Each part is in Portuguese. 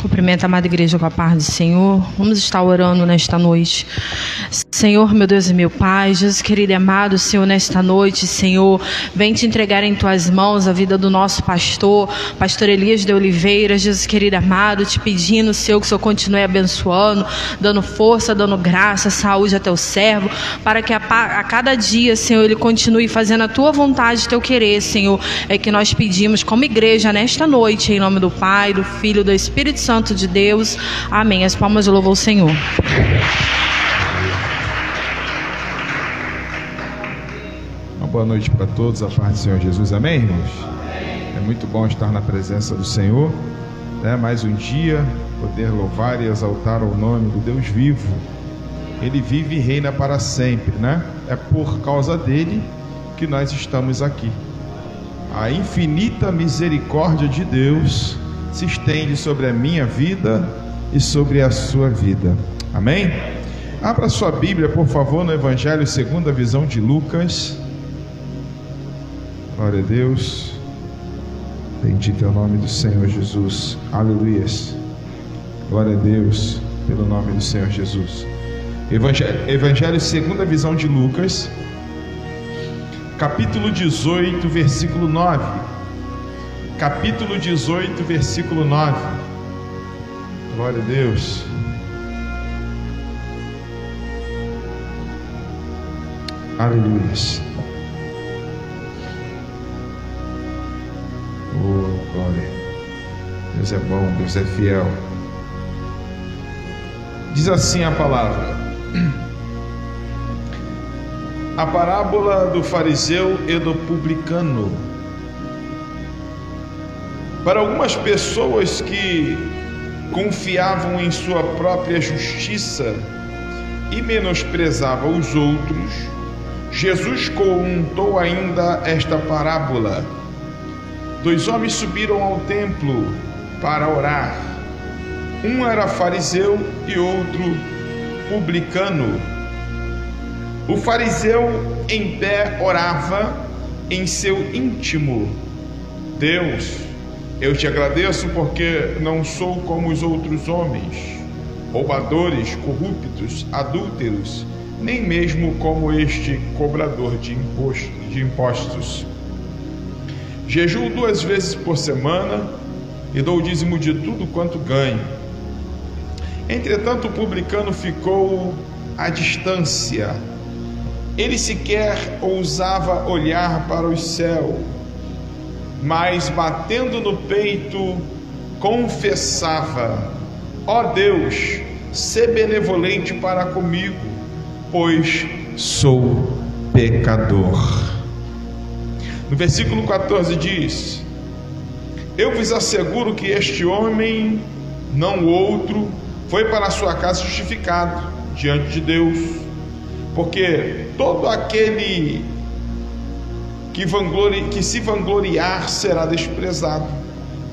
Cumprimento a amada igreja com a paz do Senhor. Vamos estar orando nesta noite. Senhor, meu Deus e meu Pai, Jesus querido e amado, Senhor, nesta noite, Senhor, vem te entregar em tuas mãos a vida do nosso pastor Elias de Oliveira. Jesus querido e amado, te pedindo, Senhor, que o Senhor continue abençoando, dando força, dando graça, saúde a teu servo, para que a cada dia, Senhor, ele continue fazendo a tua vontade, teu querer, Senhor. É que nós pedimos como igreja nesta noite, em nome do Pai, do Filho e do Espírito Santo de Deus. Amém. As palmas de louvor ao Senhor. Uma boa noite para todos, a paz do Senhor Jesus. Amém, irmãos? É muito bom estar na presença do Senhor, né? Mais um dia, poder louvar e exaltar o nome do Deus vivo. Ele vive e reina para sempre, né? É por causa dele que nós estamos aqui. A infinita misericórdia de Deus se estende sobre a minha vida e sobre a sua vida. Amém? Abra sua Bíblia, por favor, no Evangelho segundo a visão de Lucas. Glória a Deus. Bendito é o nome do Senhor Jesus. Aleluias. Glória a Deus pelo nome do Senhor Jesus. Evangelho segundo a visão de Lucas, capítulo 18, versículo 9. Capítulo 18, versículo 9. Glória a Deus. Aleluia. Oh, glória. Deus é bom, Deus é fiel. Diz assim a palavra: a parábola do fariseu e do publicano. Para algumas pessoas que confiavam em sua própria justiça e menosprezavam os outros, Jesus contou ainda esta parábola. 2 homens subiram ao templo para orar. Um era fariseu e outro publicano. O fariseu em pé orava em seu íntimo: Deus, eu te agradeço porque não sou como os outros homens, roubadores, corruptos, adúlteros, nem mesmo como este cobrador de impostos. Jejuo 2 vezes por semana e dou o dízimo de tudo quanto ganho. Entretanto, o publicano ficou à distância. Ele sequer ousava olhar para o céu, mas batendo no peito, confessava: ó Deus, sê benevolente para comigo, pois sou pecador. No versículo 14 diz: eu vos asseguro que este homem, não o outro, foi para a sua casa justificado diante de Deus, porque todo aquele que se vangloriar será desprezado,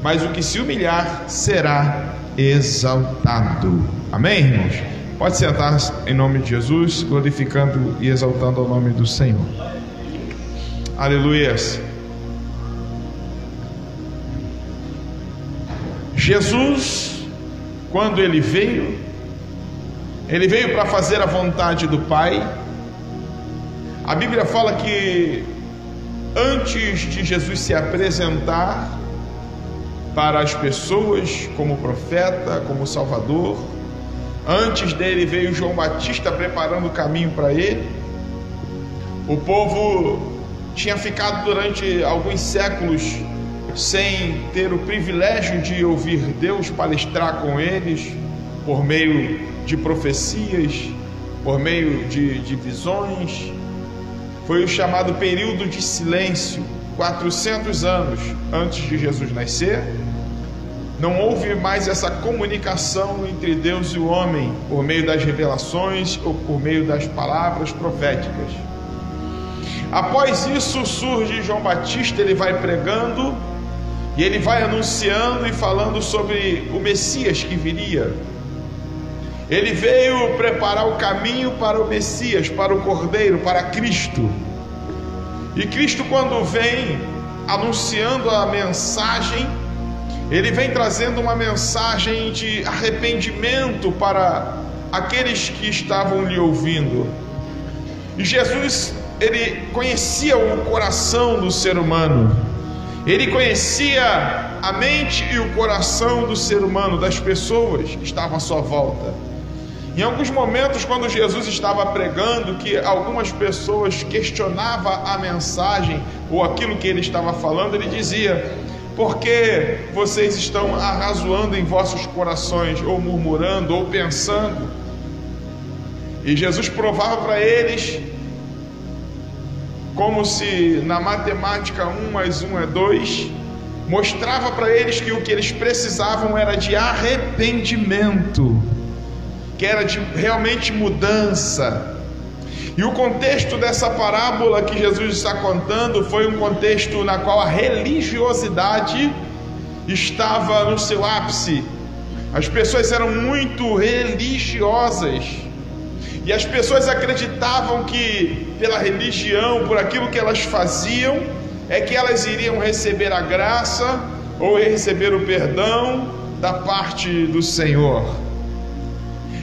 mas o que se humilhar será exaltado. Amém, irmãos? Pode sentar em nome de Jesus, glorificando e exaltando o nome do Senhor. Aleluias. Jesus, quando ele veio para fazer a vontade do Pai. A Bíblia fala que antes de Jesus se apresentar para as pessoas como profeta, como Salvador, antes dele veio João Batista preparando o caminho para ele. O povo tinha ficado durante alguns séculos sem ter o privilégio de ouvir Deus palestrar com eles por meio de profecias, por meio de visões. Foi o chamado período de silêncio. 400 anos antes de Jesus nascer, não houve mais essa comunicação entre Deus e o homem por meio das revelações ou por meio das palavras proféticas. Após isso surge João Batista. Ele vai pregando e ele vai anunciando e falando sobre o Messias que viria. Ele veio preparar o caminho para o Messias, para o Cordeiro, para Cristo. E Cristo, quando vem anunciando a mensagem, ele vem trazendo uma mensagem de arrependimento para aqueles que estavam lhe ouvindo. E Jesus, ele conhecia o coração do ser humano, ele conhecia a mente e o coração do ser humano, das pessoas que estavam à sua volta. Em alguns momentos, quando Jesus estava pregando, que algumas pessoas questionavam a mensagem ou aquilo que ele estava falando, ele dizia: por que vocês estão arrazoando em vossos corações, ou murmurando, ou pensando? E Jesus provava para eles, como se na matemática 1 mais 1 é 2, mostrava para eles que o que eles precisavam era de arrependimento, que era de realmente mudança. E o contexto dessa parábola que Jesus está contando foi um contexto na qual a religiosidade estava no seu ápice. As pessoas eram muito religiosas, e as pessoas acreditavam que pela religião, por aquilo que elas faziam, é que elas iriam receber a graça ou receber o perdão da parte do Senhor.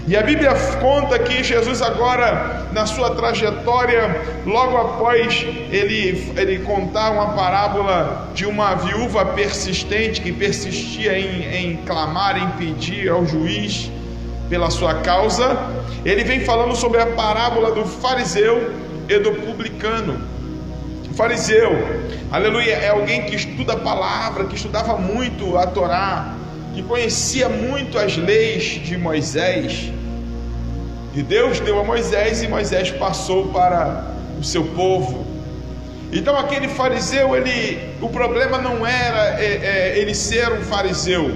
E a Bíblia conta que Jesus agora, na sua trajetória, logo após ele contar uma parábola de uma viúva persistente, que persistia em clamar, em pedir ao juiz pela sua causa, ele vem falando sobre a parábola do fariseu e do publicano. O fariseu, aleluia, é alguém que estuda a palavra, que estudava muito a Torá, que conhecia muito as leis de Moisés. E Deus deu a Moisés, e Moisés passou para o seu povo. Então aquele fariseu, o problema não era ele ser um fariseu.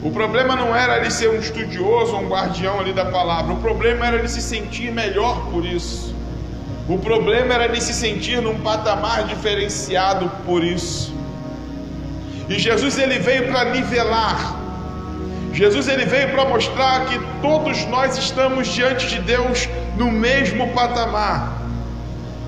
O problema não era ele ser um estudioso, um guardião ali da palavra. O problema era ele se sentir melhor por isso. O problema era ele se sentir num patamar diferenciado por isso. E Jesus, ele veio para nivelar. Jesus, ele veio para mostrar que todos nós estamos diante de Deus no mesmo patamar.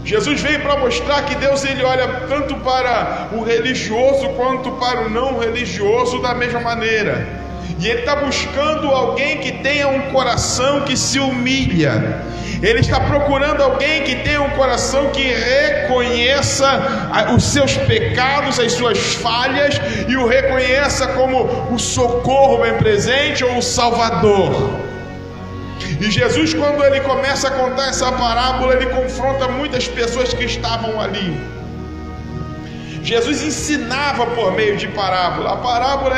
Jesus veio para mostrar que Deus, ele olha tanto para o religioso quanto para o não religioso da mesma maneira. E ele está buscando alguém que tenha um coração que se humilha. Ele está procurando alguém que tenha um coração que reconheça os seus pecados, as suas falhas, e o reconheça como o socorro bem presente ou o Salvador. E Jesus, quando ele começa a contar essa parábola, ele confronta muitas pessoas que estavam ali. Jesus ensinava por meio de parábola. A parábola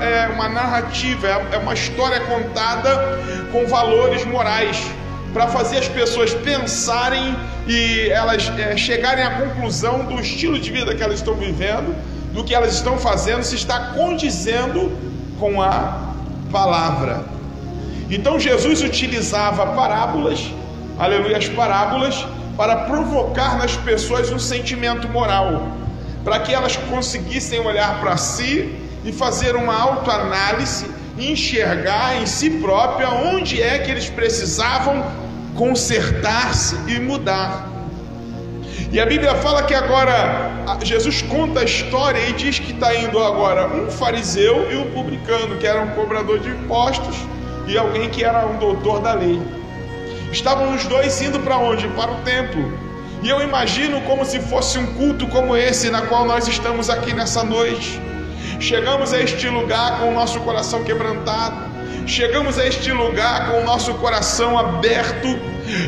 é uma narrativa, é uma história contada com valores morais, para fazer as pessoas pensarem e elas chegarem à conclusão do estilo de vida que elas estão vivendo, do que elas estão fazendo, se está condizendo com a palavra. Então Jesus utilizava parábolas, aleluia, as parábolas, para provocar nas pessoas um sentimento moral, para que elas conseguissem olhar para si e fazer uma autoanálise, enxergar em si própria onde é que eles precisavam consertar-se e mudar. E a Bíblia fala que agora Jesus conta a história e diz que está indo agora um fariseu e um publicano, que era um cobrador de impostos e alguém que era um doutor da lei. Estavam os dois indo para onde? Para o templo. E eu imagino como se fosse um culto como esse, na qual nós estamos aqui nessa noite. Chegamos a este lugar com o nosso coração quebrantado, chegamos a este lugar com o nosso coração aberto,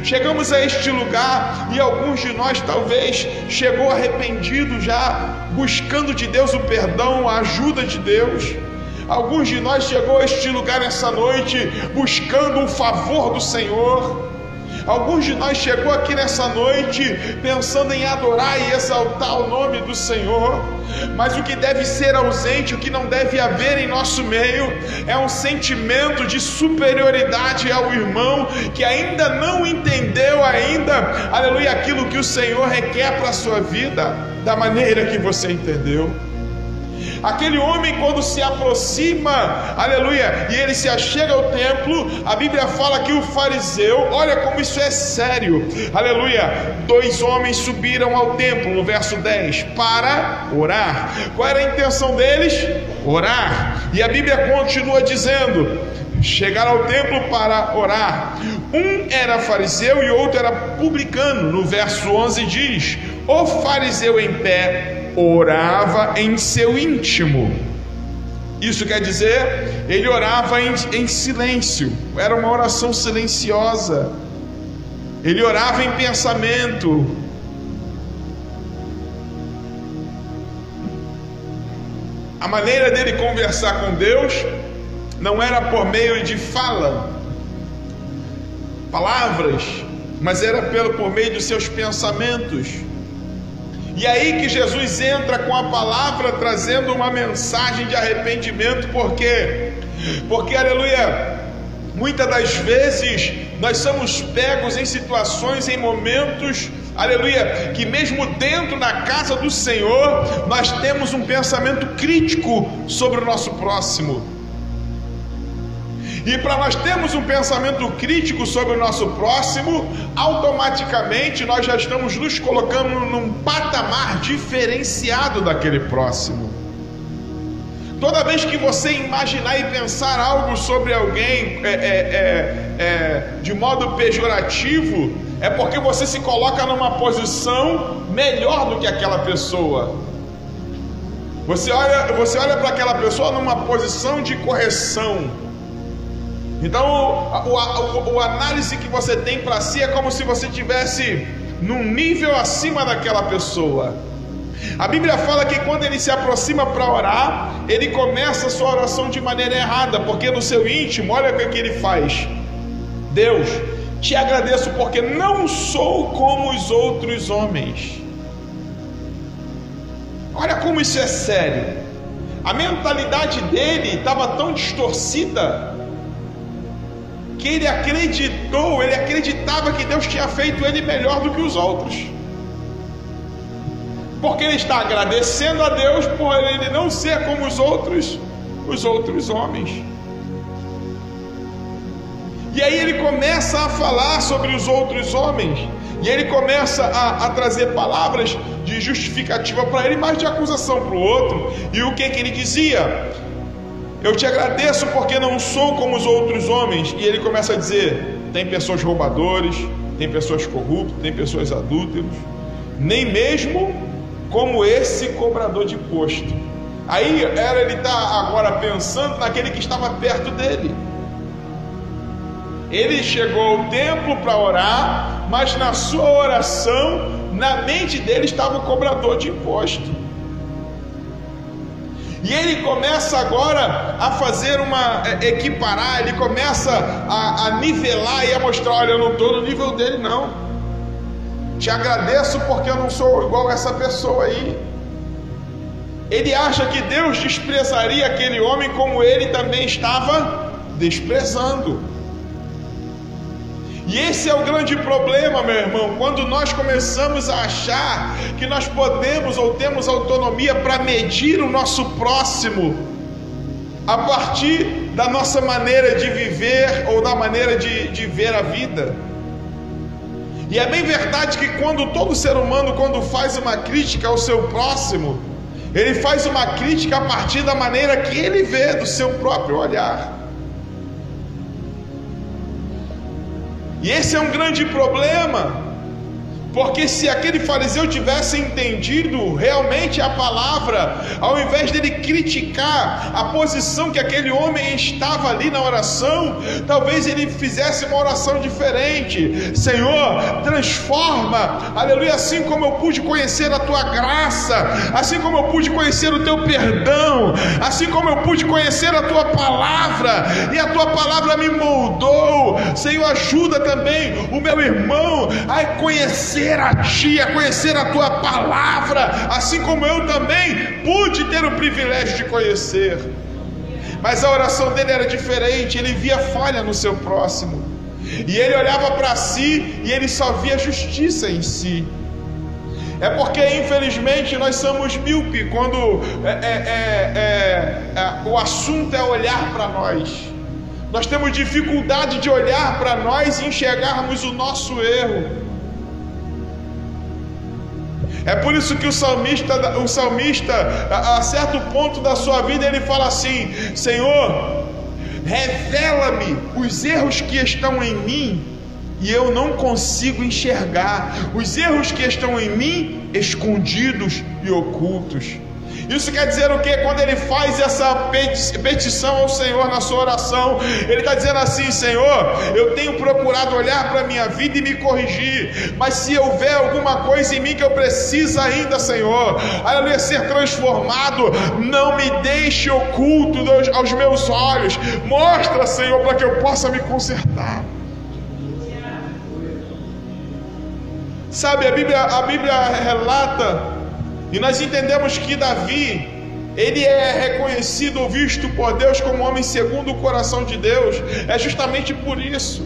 chegamos a este lugar e alguns de nós talvez chegou arrependido já, buscando de Deus o perdão, a ajuda de Deus. Alguns de nós chegou a este lugar nessa noite buscando o favor do Senhor. Alguns de nós chegou aqui nessa noite pensando em adorar e exaltar o nome do Senhor, mas o que deve ser ausente, o que não deve haver em nosso meio, é um sentimento de superioridade ao irmão que ainda não entendeu aleluia, aquilo que o Senhor requer para a sua vida, da maneira que você entendeu. Aquele homem, quando se aproxima, aleluia, e ele se achega ao templo, a Bíblia fala que o fariseu, olha como isso é sério, aleluia, 2 homens subiram ao templo, no verso 10, para orar. Qual era a intenção deles? orar. E a Bíblia continua dizendo: chegaram ao templo para orar. Um era fariseu e outro era publicano. No verso 11 diz: o fariseu em pé orava em seu íntimo. Isso quer dizer, ele orava em silêncio. Era uma oração silenciosa. Ele orava em pensamento. A maneira dele conversar com Deus não era por meio de palavras, mas era por meio dos seus pensamentos. E aí que Jesus entra com a palavra, trazendo uma mensagem de arrependimento. Por quê? Porque, aleluia, muitas das vezes nós somos pegos em situações, em momentos, aleluia, que mesmo dentro da casa do Senhor, nós temos um pensamento crítico sobre o nosso próximo. E para nós termos um pensamento crítico sobre o nosso próximo, automaticamente nós já estamos nos colocando num patamar diferenciado daquele próximo. Toda vez que você imaginar e pensar algo sobre alguém de modo pejorativo, é porque você se coloca numa posição melhor do que aquela pessoa. Você olha para aquela pessoa numa posição de correção. Então, a análise que você tem para si é como se você estivesse num nível acima daquela pessoa. A Bíblia fala que quando ele se aproxima para orar, ele começa a sua oração de maneira errada, porque no seu íntimo, olha o que ele faz: Deus, te agradeço porque não sou como os outros homens. Olha como isso é sério. A mentalidade dele estava tão distorcida que ele acreditava que Deus tinha feito ele melhor do que os outros, porque ele está agradecendo a Deus por ele não ser como os outros homens. E aí ele começa a falar sobre os outros homens, e ele começa a trazer palavras de justificativa para ele, mas de acusação para o outro. E o que ele dizia? Eu te agradeço porque não sou como os outros homens. E ele começa a dizer: tem pessoas roubadores, tem pessoas corruptas, tem pessoas adúlteros, nem mesmo como esse cobrador de imposto. Aí ele está agora pensando naquele que estava perto dele. Ele chegou ao templo para orar, mas na sua oração, na mente dele estava o cobrador de imposto. E ele começa agora a fazer equiparar, ele começa a nivelar e a mostrar: olha, eu não estou no nível dele não. Te agradeço porque eu não sou igual a essa pessoa aí. Ele acha que Deus desprezaria aquele homem como ele também estava desprezando. E esse é o grande problema, meu irmão, quando nós começamos a achar que nós podemos ou temos autonomia para medir o nosso próximo a partir da nossa maneira de viver ou da maneira de ver a vida. E é bem verdade que todo ser humano, quando faz uma crítica ao seu próximo, ele faz uma crítica a partir da maneira que ele vê, do seu próprio olhar. E esse é um grande problema, porque se aquele fariseu tivesse entendido realmente a palavra, ao invés dele criticar a posição que aquele homem estava ali na oração, talvez ele fizesse uma oração diferente: Senhor, transforma, aleluia, assim como eu pude conhecer a tua graça, assim como eu pude conhecer o teu perdão, assim como eu pude conhecer a tua palavra, e a tua palavra me moldou. Senhor, ajuda também o meu irmão a conhecer a ti, a conhecer a tua palavra, assim como eu também pude ter o privilégio de conhecer. Mas a oração dele era diferente, ele via falha no seu próximo, e ele olhava para si e ele só via justiça em si. É porque infelizmente nós somos míope quando o assunto é olhar para nós. Nós temos dificuldade de olhar para nós e enxergarmos o nosso erro. É por isso que o salmista, a certo ponto da sua vida, ele fala assim: Senhor, revela-me os erros que estão em mim e eu não consigo enxergar, os erros que estão em mim escondidos e ocultos. Isso quer dizer o que? Quando ele faz essa petição ao Senhor na sua oração, ele está dizendo assim: Senhor, eu tenho procurado olhar para a minha vida e me corrigir, mas se houver alguma coisa em mim que eu preciso ainda, Senhor, aleluia, ser transformado, não me deixe oculto aos meus olhos, mostra, Senhor, para que eu possa me consertar. Sabe, a Bíblia relata, e nós entendemos que Davi, ele é reconhecido ou visto por Deus como homem segundo o coração de Deus, é justamente por isso,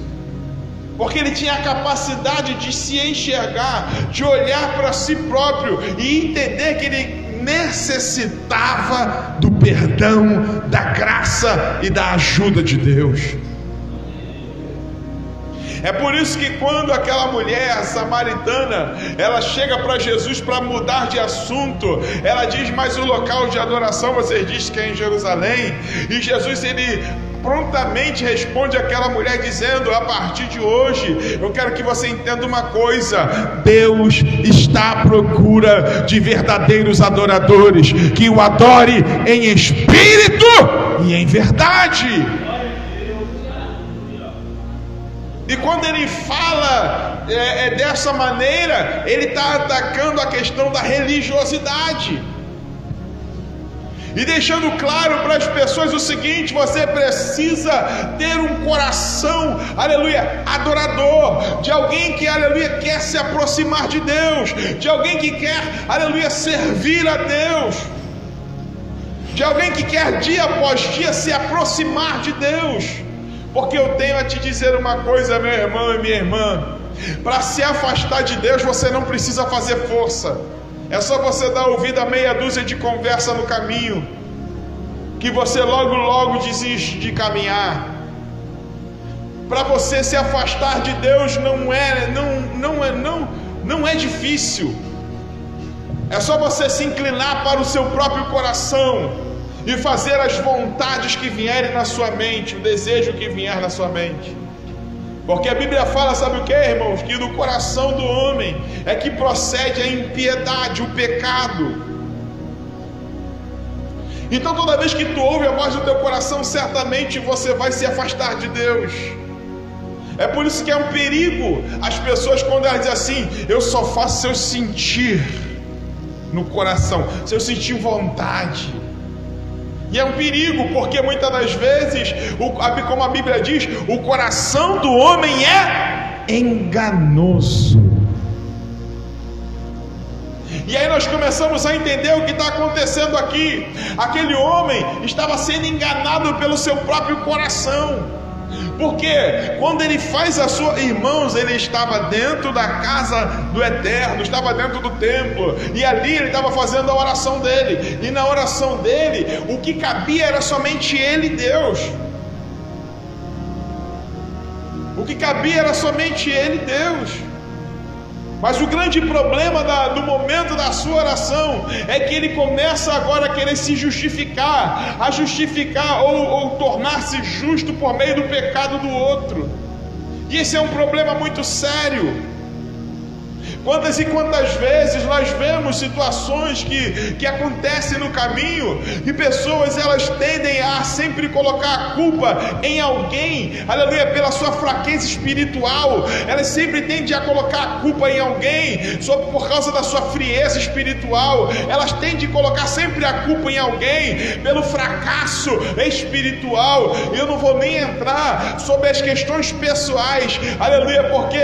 porque ele tinha a capacidade de se enxergar, de olhar para si próprio e entender que ele necessitava do perdão, da graça e da ajuda de Deus. É por isso que quando aquela mulher samaritana, ela chega para Jesus para mudar de assunto, ela diz: mas o local de adoração vocês dizem que é em Jerusalém, e Jesus, ele prontamente responde àquela mulher dizendo: a partir de hoje, eu quero que você entenda uma coisa, Deus está à procura de verdadeiros adoradores, que o adore em espírito e em verdade. E quando ele fala dessa maneira, ele está atacando a questão da religiosidade e deixando claro para as pessoas o seguinte: você precisa ter um coração, aleluia, adorador, de alguém que, aleluia, quer se aproximar de Deus, de alguém que quer, aleluia, servir a Deus, de alguém que quer dia após dia se aproximar de Deus. Porque eu tenho a te dizer uma coisa, meu irmão e minha irmã: para se afastar de Deus você não precisa fazer força, é só você dar ouvido a meia dúzia de conversa no caminho, que você logo desiste de caminhar. Para você se afastar de Deus não é difícil, é só você se inclinar para o seu próprio coração e fazer as vontades que vierem na sua mente, o desejo que vier na sua mente. Porque a Bíblia fala, sabe o que, irmãos? Que do coração do homem é que procede a impiedade, o pecado. Então toda vez que tu ouve a voz do teu coração, certamente você vai se afastar de Deus. É por isso que é um perigo as pessoas, quando elas dizem assim: eu só faço se eu sentir no coração, se eu sentir vontade. E é um perigo, porque muitas das vezes, como a Bíblia diz, o coração do homem é enganoso. E aí nós começamos a entender o que está acontecendo aqui. Aquele homem estava sendo enganado pelo seu próprio coração. Porque quando ele faz a sua... Irmãos, ele estava dentro da casa do Eterno, estava dentro do templo, e ali ele estava fazendo a oração dele. E na oração dele, o que cabia era somente ele e Deus. O que cabia era somente ele e Deus. Mas o grande problema do momento da sua oração é que ele começa agora a querer se justificar, ou tornar-se justo por meio do pecado do outro. E esse é um problema muito sério. Quantas e quantas vezes nós vemos situações que acontecem no caminho, e pessoas, elas tendem a sempre colocar a culpa em alguém, aleluia, pela sua fraqueza espiritual. Elas sempre tendem a colocar a culpa em alguém por causa da sua frieza espiritual. Elas tendem a colocar sempre a culpa em alguém pelo fracasso espiritual. E eu não vou nem entrar sobre as questões pessoais, aleluia, porque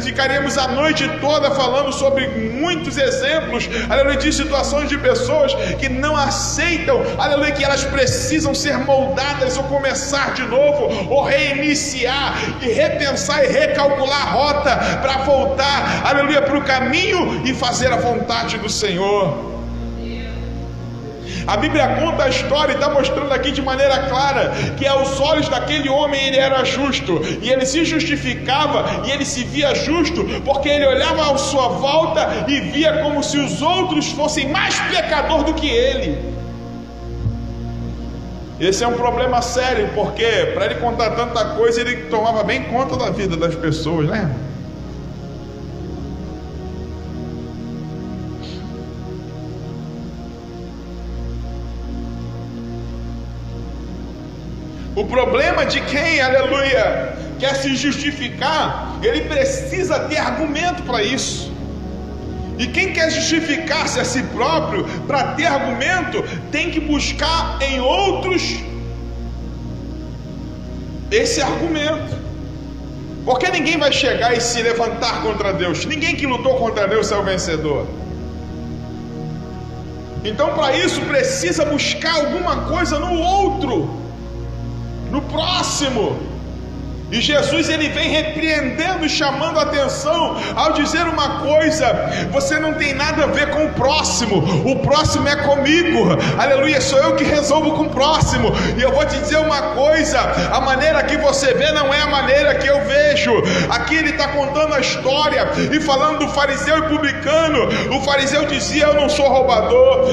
ficaremos a noite toda falando sobre muitos exemplos, aleluia, de situações de pessoas que não aceitam, aleluia, que elas precisam ser moldadas ou começar de novo, ou reiniciar e repensar e recalcular a rota para voltar, aleluia, para o caminho e fazer a vontade do Senhor. A Bíblia conta a história e está mostrando aqui de maneira clara que aos olhos daquele homem ele era justo, e ele se justificava e ele se via justo porque ele olhava à sua volta e via como se os outros fossem mais pecador do que ele. Esse é um problema sério, porque para ele contar tanta coisa, ele tomava bem conta da vida das pessoas, né? O problema de quem, aleluia, quer se justificar, ele precisa ter argumento para isso. E quem quer justificar-se a si próprio, para ter argumento, tem que buscar em outros esse argumento. Porque ninguém vai chegar e se levantar contra Deus. Ninguém que lutou contra Deus é o vencedor. Então, para isso, precisa buscar alguma coisa no outro, no próximo. E Jesus ele vem repreendendo e chamando a atenção ao dizer uma coisa: você não tem nada a ver com o próximo é comigo, aleluia, sou eu que resolvo com o próximo. E eu vou te dizer uma coisa: a maneira que você vê não é a maneira que eu vejo. Aqui ele está contando a história e falando do fariseu e publicano. O fariseu dizia: eu não sou roubador,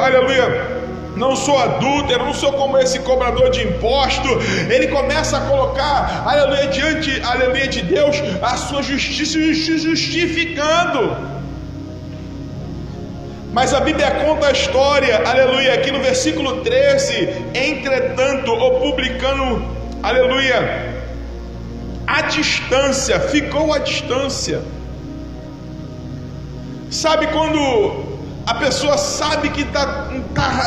aleluia, não sou adúltero, não sou como esse cobrador de imposto. Ele começa a colocar, aleluia, diante, aleluia, de Deus, a sua justiça, se justificando. Mas a Bíblia conta a história, aleluia, aqui no versículo 13: entretanto, o publicano, aleluia, à distância, ficou à distância. Sabe quando a pessoa sabe que está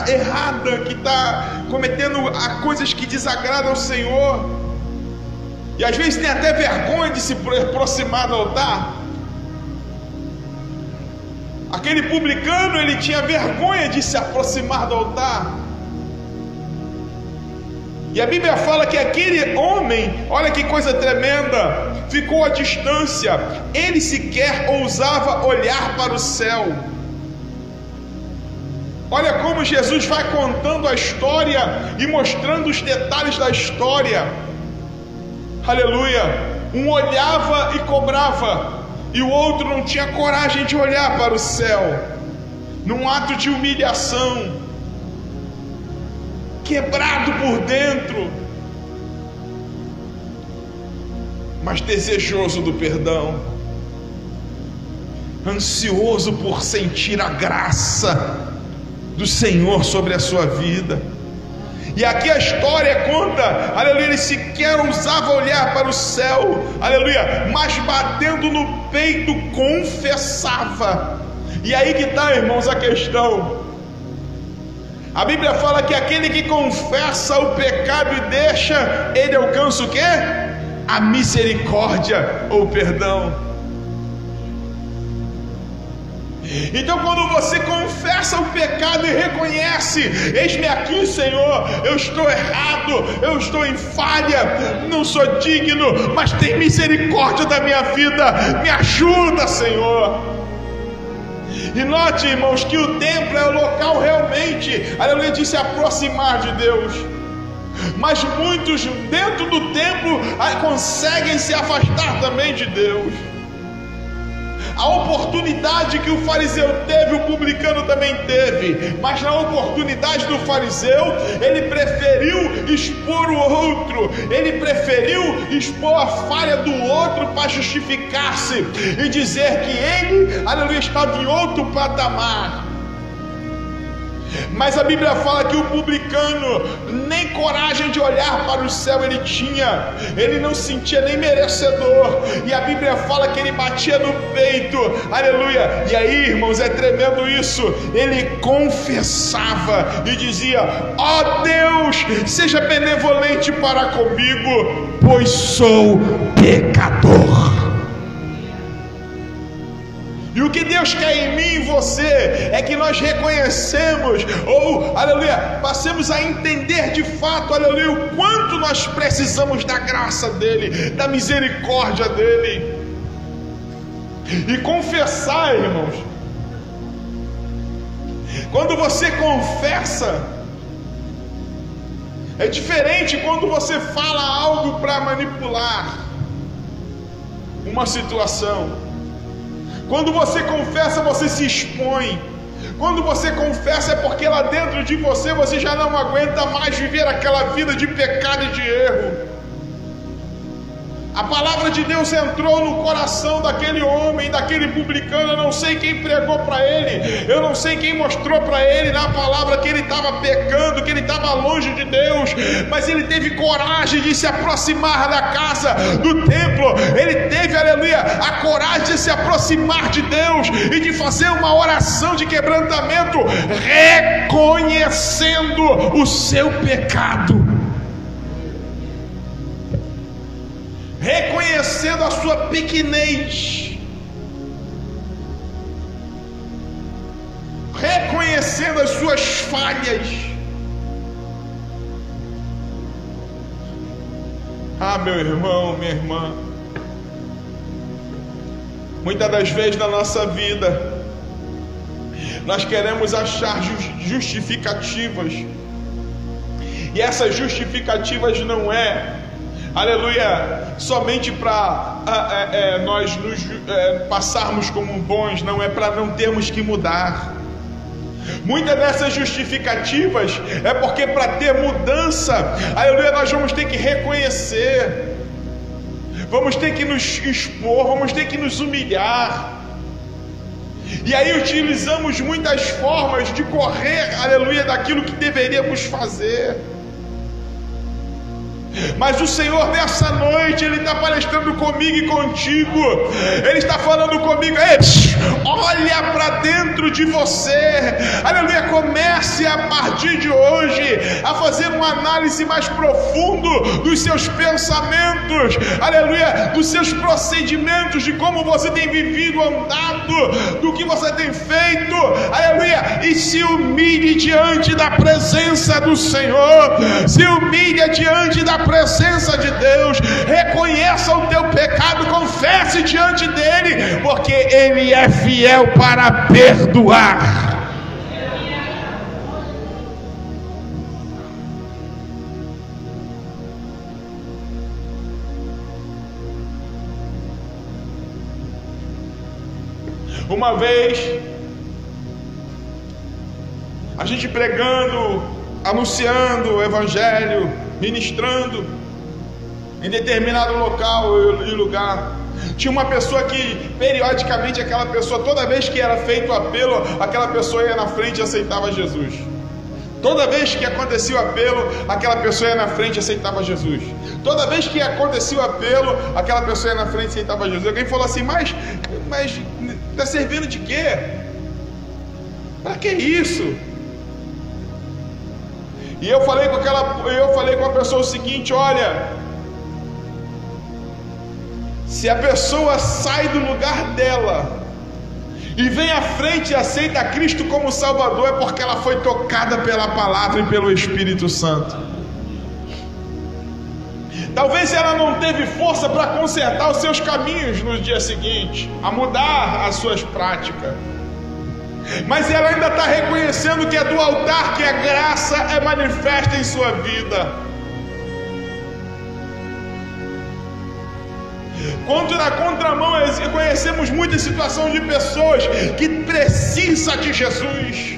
errada, que está cometendo coisas que desagradam ao Senhor, e às vezes tem até vergonha de se aproximar do altar? Aquele publicano, ele tinha vergonha de se aproximar do altar. E a Bíblia fala que aquele homem, olha que coisa tremenda, ficou à distância. Ele sequer ousava olhar para o céu. Olha como Jesus vai contando a história e mostrando os detalhes da história. Aleluia. Um olhava e cobrava, e o outro não tinha coragem de olhar para o céu, num ato de humilhação, quebrado por dentro, mas desejoso do perdão, ansioso por sentir a graça do Senhor sobre a sua vida. E aqui a história conta, aleluia, ele sequer ousava olhar para o céu, aleluia, mas batendo no peito confessava. E aí que está, irmãos, a questão. A Bíblia fala que aquele que confessa o pecado e deixa, ele alcança o quê? A misericórdia ou o perdão. Então, quando você confessa o pecado e reconhece: eis-me aqui, Senhor, eu estou errado, eu estou em falha, não sou digno, mas tem misericórdia da minha vida, me ajuda, Senhor. E note, irmãos, que o templo é o local realmente, aleluia, de se aproximar de Deus. Mas muitos dentro do templo conseguem se afastar também de Deus. A oportunidade que o fariseu teve, o publicano também teve. Mas na oportunidade do fariseu, ele preferiu expor o outro, ele preferiu expor a falha do outro para justificar-se e dizer que ele, aleluia, estava em outro patamar. Mas a Bíblia fala que o publicano nem coragem de olhar para o céu ele tinha, ele não se sentia nem merecedor, e a Bíblia fala que ele batia no peito, aleluia. E aí, irmãos, é tremendo isso, ele confessava e dizia: ó Deus, seja benevolente para comigo, pois sou pecador. E o que Deus quer em mim e em você é que nós reconhecemos, ou, aleluia, passemos a entender de fato, aleluia, o quanto nós precisamos da graça dEle, da misericórdia dEle. E confessar, irmãos, Quando você confessa, é diferente quando você fala algo para manipular uma situação. Quando você confessa, você se expõe. Quando você confessa, é porque lá dentro de você, você já não aguenta mais viver aquela vida de pecado e de erro. A palavra de Deus entrou no coração daquele homem, daquele publicano. Eu não sei quem pregou para ele, eu não sei quem mostrou para ele na palavra que ele estava pecando, que ele estava longe de Deus, mas ele teve coragem de se aproximar da casa, do templo. Ele teve, aleluia, a coragem de se aproximar de Deus e de fazer uma oração de quebrantamento, reconhecendo o seu pecado, reconhecendo a sua pequenez, reconhecendo as suas falhas. Meu irmão, minha irmã, muitas das vezes na nossa vida nós queremos achar justificativas, e essas justificativas não é, aleluia, somente para nós nos passarmos como bons, não é para não termos que mudar. Muitas dessas justificativas é porque para ter mudança, aleluia, nós vamos ter que reconhecer, vamos ter que nos expor, vamos ter que nos humilhar. E aí utilizamos muitas formas de correr, aleluia, daquilo que deveríamos fazer. Mas o Senhor nessa noite, Ele está palestrando comigo e contigo. Ele está falando comigo: olha para dentro de você, aleluia. Comece a partir de hoje a fazer uma análise mais profunda dos seus pensamentos, aleluia, dos seus procedimentos, de como você tem vivido, andado, do que você tem feito, aleluia. E se humilhe diante da presença do Senhor, se humilhe diante da presença de Deus, reconheça o teu pecado, confesse diante dele, porque ele é fiel para perdoar. Uma vez, a gente pregando, anunciando o evangelho, ministrando em determinado local e lugar, tinha uma pessoa que periodicamente, aquela pessoa, toda vez que era feito o apelo, aquela pessoa ia na frente e aceitava Jesus. Toda vez que acontecia o apelo, aquela pessoa ia na frente e aceitava Jesus. Toda vez que acontecia o apelo, aquela pessoa ia na frente e aceitava Jesus. Alguém falou assim: mas está servindo de quê? Para que isso? E eu falei com a pessoa o seguinte: olha, se a pessoa sai do lugar dela e vem à frente e aceita Cristo como Salvador, é porque ela foi tocada pela palavra e pelo Espírito Santo. Talvez ela não teve força para consertar os seus caminhos no dia seguinte, a mudar as suas práticas, mas ela ainda está reconhecendo que é do altar que a graça é manifesta em sua vida. Quando na contramão conhecemos muitas situações de pessoas que precisam de Jesus,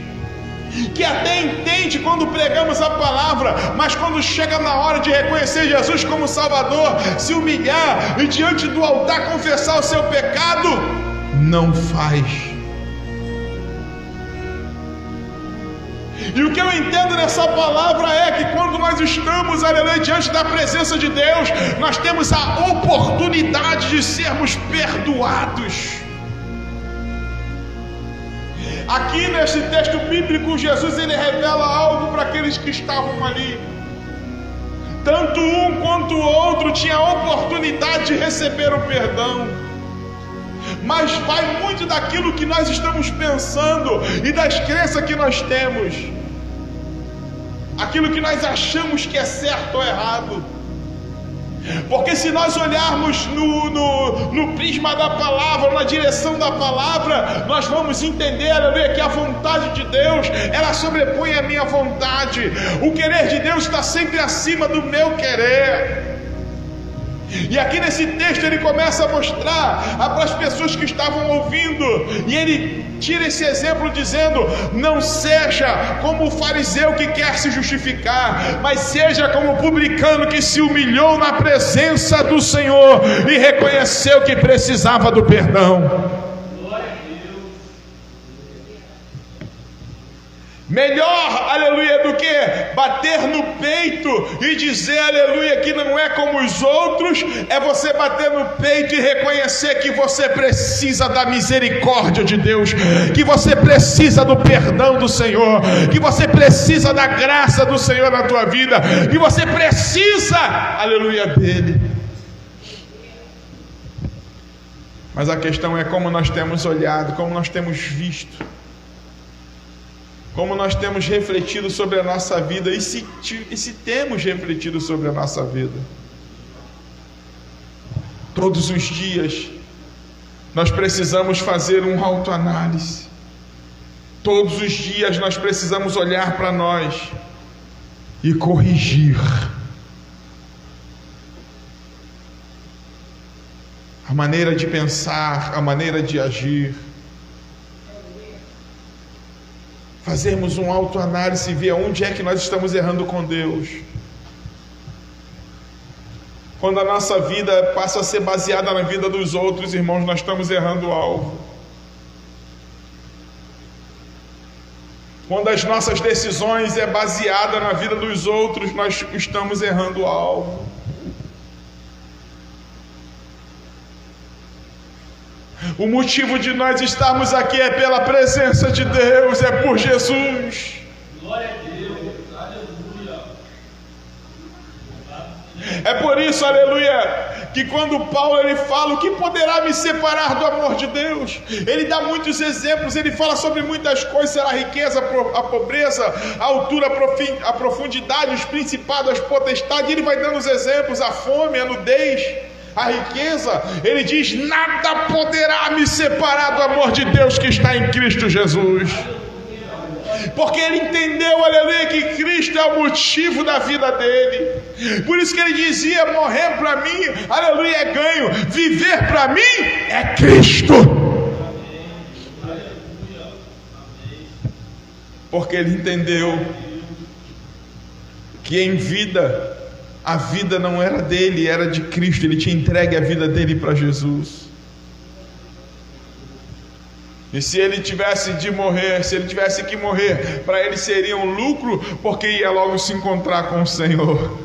que até entende quando pregamos a palavra, mas quando chega na hora de reconhecer Jesus como Salvador, se humilhar e diante do altar confessar o seu pecado, não faz. E o que eu entendo nessa palavra é que quando nós estamos, aleluia, diante da presença de Deus, nós temos a oportunidade de sermos perdoados. Aqui nesse texto bíblico, Jesus ele revela algo para aqueles que estavam ali. Tanto um quanto o outro tinha a oportunidade de receber o perdão. Mas vai muito daquilo que nós estamos pensando e das crenças que nós temos, aquilo que nós achamos que é certo ou errado. Porque se nós olharmos no prisma da palavra, na direção da palavra, nós vamos entender, aleluia, que a vontade de Deus, ela sobrepõe a minha vontade. O querer de Deus está sempre acima do meu querer. E aqui nesse texto ele começa a mostrar para as pessoas que estavam ouvindo, e ele tira esse exemplo dizendo: não seja como o fariseu que quer se justificar, mas seja como o publicano que se humilhou na presença do Senhor e reconheceu que precisava do perdão. Melhor, aleluia, do que bater no peito e dizer, aleluia, que não é como os outros, é você bater no peito e reconhecer que você precisa da misericórdia de Deus, que você precisa do perdão do Senhor, que você precisa da graça do Senhor na tua vida, que você precisa, aleluia, dele. Mas a questão é como nós temos olhado, como nós temos visto, como nós temos refletido sobre a nossa vida, e se temos refletido sobre a nossa vida. Todos os dias nós precisamos fazer um autoanálise. Todos os dias nós precisamos olhar para nós e corrigir a maneira de pensar, a maneira de agir. Fazermos uma autoanálise e ver onde é que nós estamos errando com Deus. Quando a nossa vida passa a ser baseada na vida dos outros, irmãos, nós estamos errando o alvo. Quando as nossas decisões é baseada na vida dos outros, nós estamos errando o alvo. O motivo de nós estarmos aqui é pela presença de Deus, é por Jesus. Glória a Deus, aleluia. É por isso, aleluia, que quando Paulo ele fala: o que poderá me separar do amor de Deus? Ele dá muitos exemplos, ele fala sobre muitas coisas: a riqueza, a pobreza, a altura, a profundidade, os principados, as potestades. Ele vai dando os exemplos: a fome, a nudez, a riqueza. Ele diz: nada poderá me separar do amor de Deus que está em Cristo Jesus. Porque ele entendeu, aleluia, que Cristo é o motivo da vida dele. Por isso que ele dizia: morrer para mim, aleluia, é ganho, viver para mim é Cristo. Porque ele entendeu que em vida, a vida não era dele, era de Cristo. Ele tinha entregue a vida dele para Jesus. E se ele tivesse de morrer, se ele tivesse que morrer, para ele seria um lucro, porque ia logo se encontrar com o Senhor.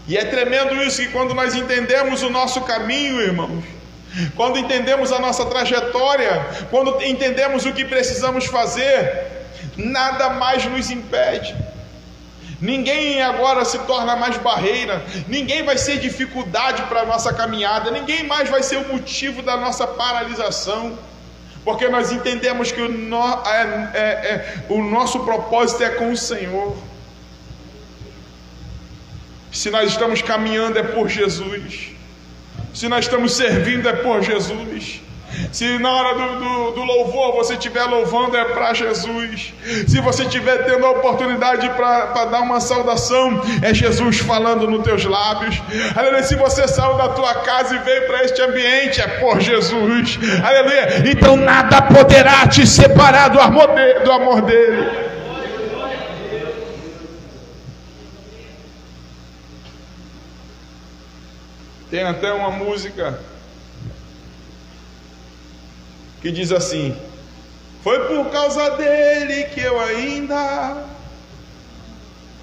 E é tremendo isso, que quando nós entendemos o nosso caminho, irmãos, quando entendemos a nossa trajetória, quando entendemos o que precisamos fazer, nada mais nos impede. Ninguém agora se torna mais barreira, ninguém vai ser dificuldade para a nossa caminhada, ninguém mais vai ser o motivo da nossa paralisação, porque nós entendemos que o nosso propósito é com o Senhor. Se nós estamos caminhando é por Jesus, se nós estamos servindo é por Jesus. Se na hora do louvor você estiver louvando é para Jesus. Se você estiver tendo a oportunidade para dar uma saudação, é Jesus falando nos teus lábios. Aleluia. Se você saiu da tua casa e veio para este ambiente, é por Jesus. Aleluia. Então nada poderá te separar do amor dele. Tem até uma música que diz assim: foi por causa dele que eu ainda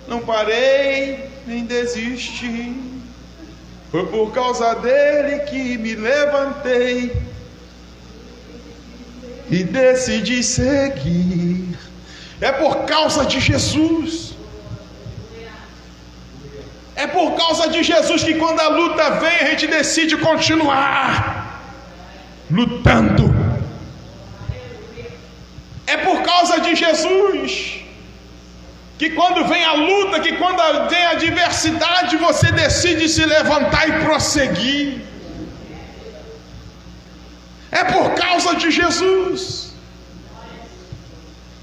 não parei nem desisti. Foi por causa dele que me levantei e decidi seguir. É por causa de Jesus. É por causa de Jesus que quando a luta vem, a gente decide continuar lutando. É por causa de Jesus. que quando vem a luta, que quando vem a adversidade, você decide se levantar e prosseguir. É por causa de Jesus.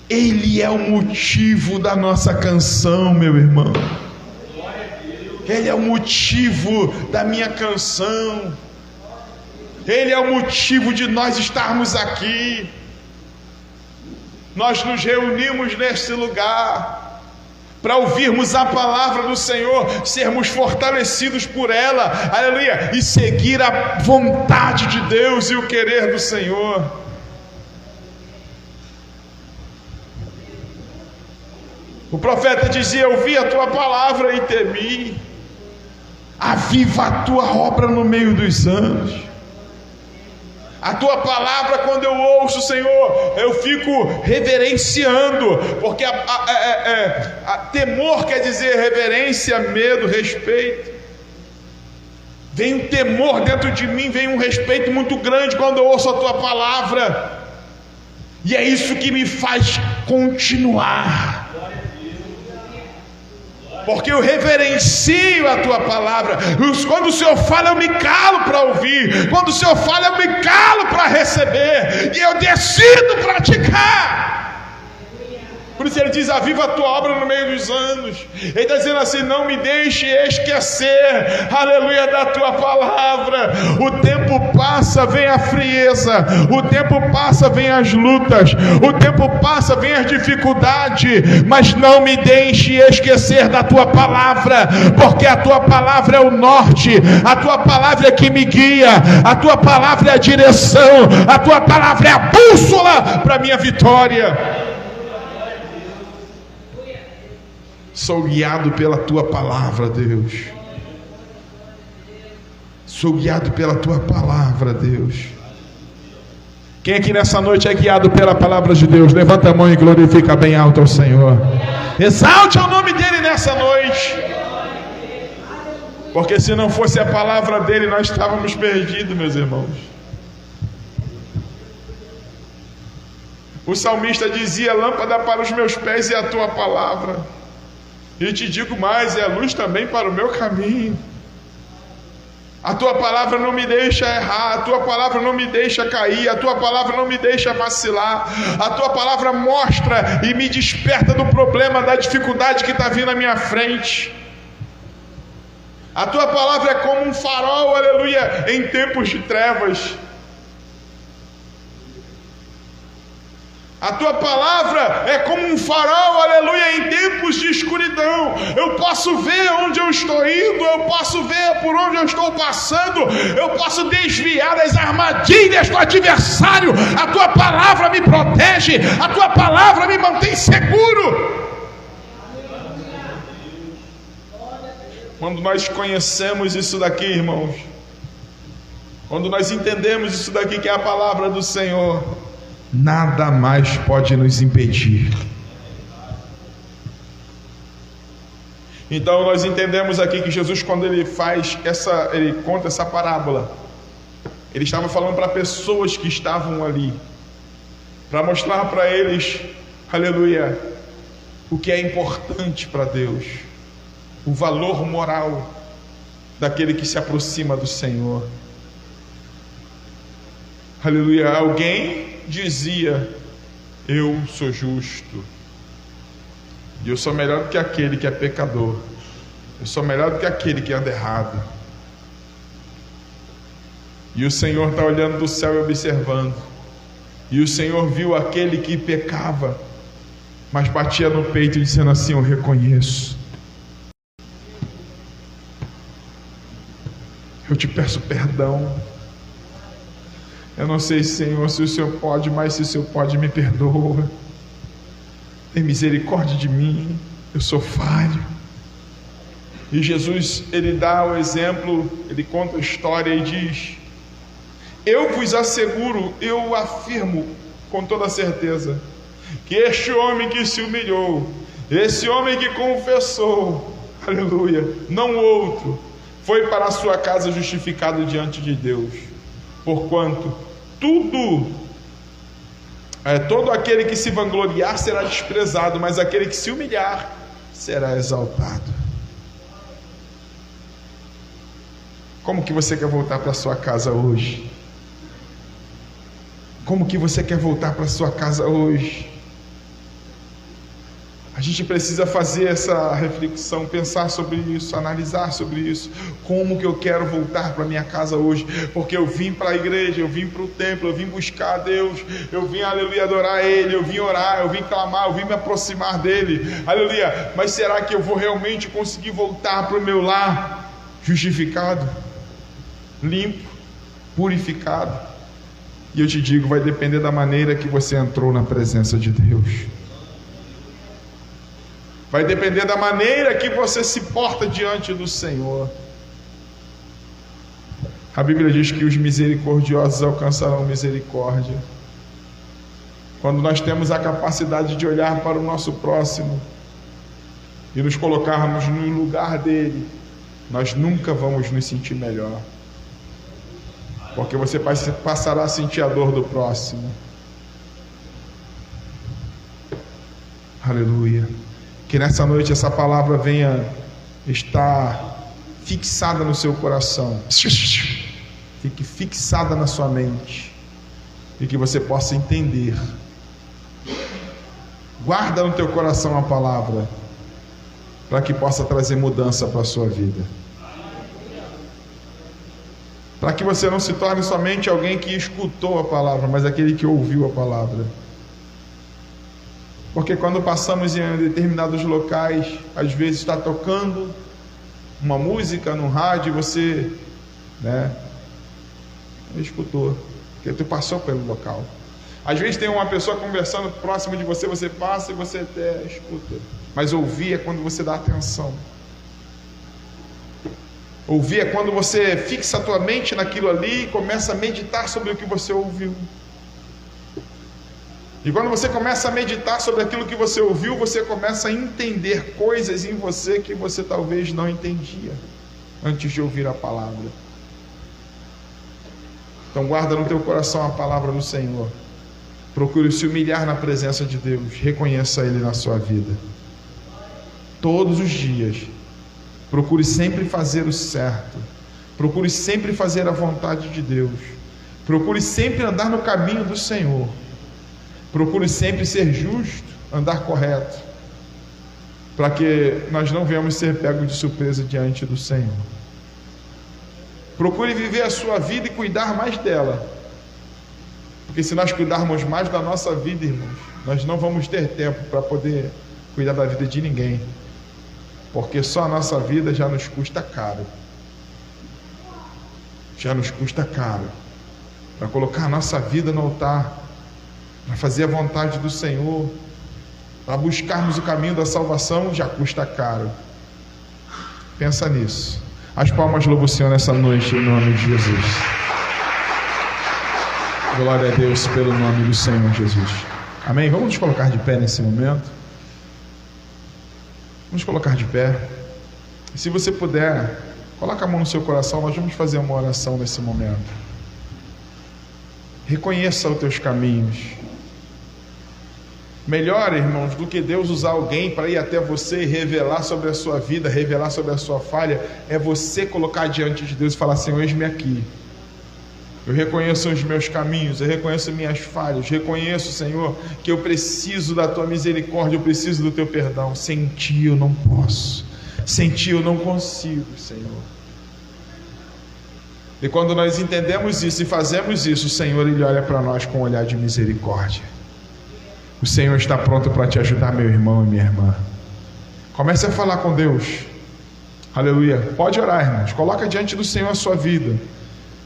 Ele é o motivo da nossa canção, meu irmão. Ele é o motivo da minha canção. Ele é o motivo de nós estarmos aqui. Nós nos reunimos neste lugar para ouvirmos a palavra do Senhor, sermos fortalecidos por ela, aleluia, e seguir a vontade de Deus e o querer do Senhor. O profeta dizia: ouvi a tua palavra e temi, aviva a tua obra no meio dos anos. A tua palavra, quando eu ouço, Senhor, eu fico reverenciando, porque temor quer dizer reverência, medo, respeito. Vem um temor dentro de mim, vem um respeito muito grande quando eu ouço a tua palavra, e é isso que me faz continuar. Porque eu reverencio a tua palavra. Quando o Senhor fala, eu me calo para ouvir. Quando o Senhor fala, eu me calo para receber. E eu decido praticar. Por isso ele diz: aviva a tua obra no meio dos anos. Ele está dizendo assim: não me deixe esquecer, aleluia, da tua palavra. O tempo passa, vem a frieza. O tempo passa, vem as lutas. O tempo passa, vem as dificuldades. Mas não me deixe esquecer da tua palavra, porque a tua palavra é o norte. A tua palavra é que me guia. A tua palavra é a direção. A tua palavra é a bússola para a minha vitória. Sou guiado pela tua palavra, Deus. Sou guiado pela tua palavra, Deus. Quem aqui nessa noite é guiado pela palavra de Deus? Levanta a mão e glorifica bem alto ao Senhor. Exalte o nome dele nessa noite. Porque se não fosse a palavra dele, nós estávamos perdidos, meus irmãos. O salmista dizia: lâmpada para os meus pés é a tua palavra. E te digo mais, é a luz também para o meu caminho. A tua palavra não me deixa errar, a tua palavra não me deixa cair, a tua palavra não me deixa vacilar. A tua palavra mostra e me desperta do problema, da dificuldade que está vindo à minha frente. A tua palavra é como um farol, aleluia, em tempos de trevas. A tua palavra é como um farol, aleluia, em tempos de escuridão. Eu posso ver onde eu estou indo, eu posso ver por onde eu estou passando, eu posso desviar das armadilhas do adversário. A tua palavra me protege, a tua palavra me mantém seguro. Quando nós conhecemos isso daqui, irmãos, quando nós entendemos isso daqui que é a palavra do Senhor, nada mais pode nos impedir. Então nós entendemos aqui que Jesus, quando ele conta essa parábola, ele estava falando para pessoas que estavam ali, para mostrar para eles, aleluia, o que é importante para Deus, o valor moral daquele que se aproxima do Senhor. Aleluia. Alguém dizia: eu sou justo, e eu sou melhor do que aquele que é pecador, eu sou melhor do que aquele que anda errado. E o Senhor está olhando do céu e observando, e o Senhor viu aquele que pecava, mas batia no peito dizendo assim: eu reconheço, eu te peço perdão. Eu não sei, Senhor, se o Senhor pode, mas se o Senhor pode, me perdoa. Tem misericórdia de mim, eu sou falho. E Jesus, ele dá o exemplo, ele conta a história e diz: eu vos asseguro, eu afirmo com toda certeza, que este homem que se humilhou, esse homem que confessou, aleluia, não outro, foi para a sua casa justificado diante de Deus. Porquanto todo aquele que se vangloriar será desprezado, mas aquele que se humilhar será exaltado. Como que você quer voltar para sua casa hoje? Como que você quer voltar para sua casa hoje? A gente precisa fazer essa reflexão, pensar sobre isso, analisar sobre isso. Como que eu quero voltar para minha casa hoje? Porque eu vim para a igreja, eu vim para o templo, eu vim buscar a Deus, eu vim, aleluia, adorar Ele, eu vim orar, eu vim clamar, eu vim me aproximar dEle, aleluia. Mas será que eu vou realmente conseguir voltar para o meu lar justificado, limpo, purificado? E eu te digo, vai depender da maneira que você entrou na presença de Deus. Vai depender da maneira que você se porta diante do Senhor. A Bíblia diz que os misericordiosos alcançarão misericórdia. Quando nós temos a capacidade de olhar para o nosso próximo e nos colocarmos no lugar dele, nós nunca vamos nos sentir melhor. Porque você passará a sentir a dor do próximo. Aleluia. Que nessa noite essa palavra venha estar fixada no seu coração. Fique fixada na sua mente. E que você possa entender. Guarda no teu coração a palavra, para que possa trazer mudança para a sua vida. Para que você não se torne somente alguém que escutou a palavra, mas aquele que ouviu a palavra. Porque quando passamos em determinados locais, às vezes está tocando uma música no rádio e você, escutou, porque tu passou pelo local. Às vezes tem uma pessoa conversando próximo de você, você passa e você até escuta. Mas ouvir é quando você dá atenção. Ouvir é quando você fixa a tua mente naquilo ali e começa a meditar sobre o que você ouviu. E quando você começa a meditar sobre aquilo que você ouviu, você começa a entender coisas em você que você talvez não entendia antes de ouvir a palavra. Então guarda no teu coração a palavra do Senhor. Procure se humilhar na presença de Deus. Reconheça Ele na sua vida. Todos os dias. Procure sempre fazer o certo. Procure sempre fazer a vontade de Deus. Procure sempre andar no caminho do Senhor. Procure sempre ser justo, andar correto, para que nós não venhamos ser pegos de surpresa diante do Senhor. Procure viver a sua vida e cuidar mais dela, porque se nós cuidarmos mais da nossa vida, irmãos, nós não vamos ter tempo para poder cuidar da vida de ninguém, porque só a nossa vida já nos custa caro. Já nos custa caro. Para colocar a nossa vida no altar, para fazer a vontade do Senhor, para buscarmos o caminho da salvação, já custa caro. Pensa nisso. As palmas louvam o Senhor nessa noite, em nome de Jesus. Glória a Deus pelo nome do Senhor Jesus. Amém? Vamos nos colocar de pé nesse momento. Vamos colocar de pé. E se você puder, coloca a mão no seu coração. Nós vamos fazer uma oração nesse momento. Reconheça os teus caminhos. Melhor, irmãos, do que Deus usar alguém para ir até você e revelar sobre a sua vida, revelar sobre a sua falha, é você colocar diante de Deus e falar: Senhor, eis-me aqui. Eu reconheço os meus caminhos, eu reconheço minhas falhas, reconheço, Senhor, que eu preciso da tua misericórdia, eu preciso do teu perdão. Sem ti eu não posso, sem ti eu não consigo, Senhor. E quando nós entendemos isso e fazemos isso, o Senhor, Ele olha para nós com um olhar de misericórdia. O Senhor está pronto para te ajudar, meu irmão e minha irmã. Comece a falar com Deus. Aleluia. Pode orar, irmãos. Coloca diante do Senhor a sua vida.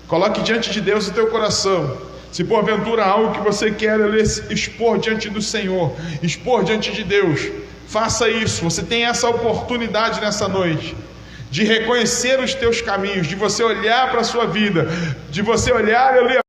Coloque diante de Deus o teu coração. Se porventura há algo que você quer expor diante do Senhor, expor diante de Deus, faça isso. Você tem essa oportunidade nessa noite de reconhecer os teus caminhos, de você olhar para a sua vida, de você olhar, aleluia,